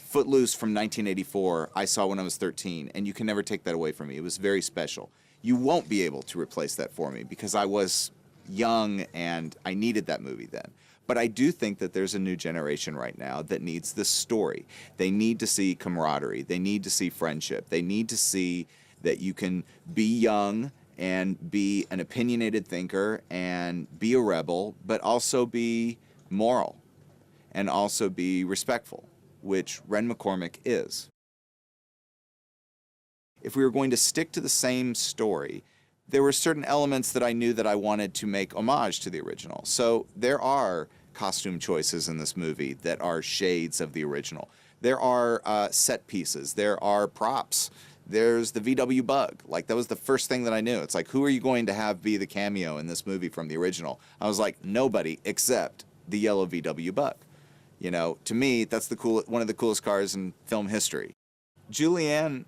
Footloose from 1984, I saw when I was 13, and you can never take that away from me. It was very special. You won't be able to replace that for me because I was young and I needed that movie then. But I do think that there's a new generation right now that needs this story. They need to see camaraderie. They need to see friendship. They need to see that you can be young and be an opinionated thinker and be a rebel, but also be moral and also be respectful, which Ren McCormick is. If we were going to stick to the same story, there were certain elements that I knew that I wanted to make homage to the original. So there are costume choices in this movie that are shades of the original. There are set pieces. There are props. There's the VW bug. Like, that was the first thing that I knew. It's like, who are you going to have be the cameo in this movie from the original? I was like, nobody except the yellow VW bug. You know, to me, that's one of the coolest cars in film history. Julianne,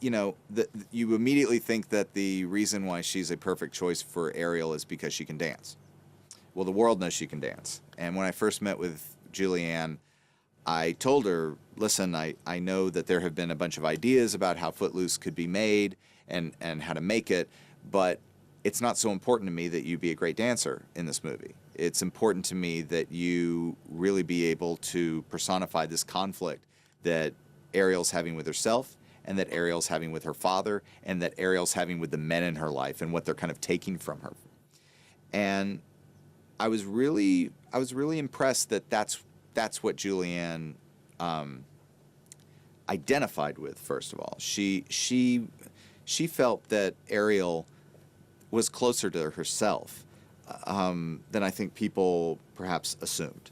you know, you immediately think that the reason why she's a perfect choice for Ariel is because she can dance. Well, the world knows she can dance. And when I first met with Julianne, I told her, listen, I know that there have been a bunch of ideas about how Footloose could be made and how to make it, but it's not so important to me that you be a great dancer in this movie. It's important to me that you really be able to personify this conflict that Ariel's having with herself and that Ariel's having with her father and that Ariel's having with the men in her life and what they're kind of taking from her. And I was really impressed that that's what Julianne identified with. First of all, she felt that Ariel was closer to herself than I think people perhaps assumed.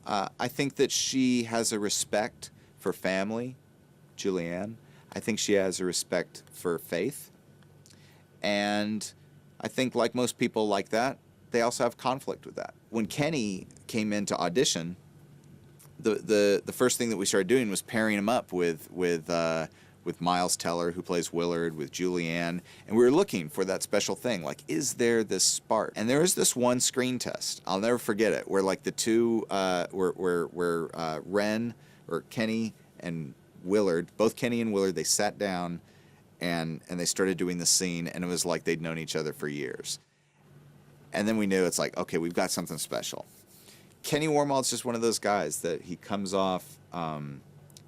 I think that she has a respect for family, Julianne. I think she has a respect for faith, and I think, like most people like that, they also have conflict with that. When Kenny came in to audition, the first thing that we started doing was pairing him up with Miles Teller, who plays Willard, with Julianne, and we were looking for that special thing. Like, is there this spark? And there is this one screen test. I'll never forget it, where like the two, where Ren, or Kenny and Willard, both Kenny and Willard, they sat down and they started doing the scene, and it was like they'd known each other for years. And then we knew, it's like, okay, we've got something special. Kenny Wormald's just one of those guys that he comes off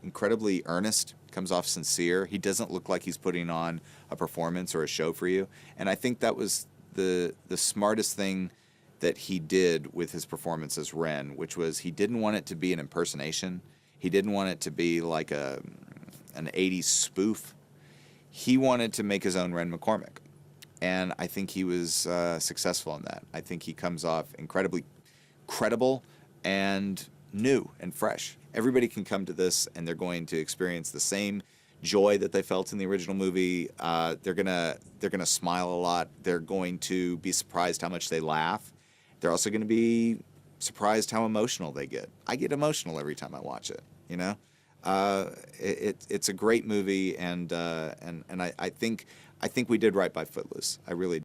incredibly earnest, comes off sincere. He doesn't look like he's putting on a performance or a show for you. And I think that was the smartest thing that he did with his performance as Ren, which was he didn't want it to be an impersonation. He didn't want it to be like an 80s spoof. He wanted to make his own Ren McCormick. And I think he was successful in that. I think he comes off incredibly credible and new and fresh. Everybody can come to this and they're going to experience the same joy that they felt in the original movie. They're gonna smile a lot. They're going to be surprised how much they laugh. They're also going to be surprised how emotional they get. I get emotional every time I watch it. You know, it's a great movie, and I think we did right by Footloose. I really.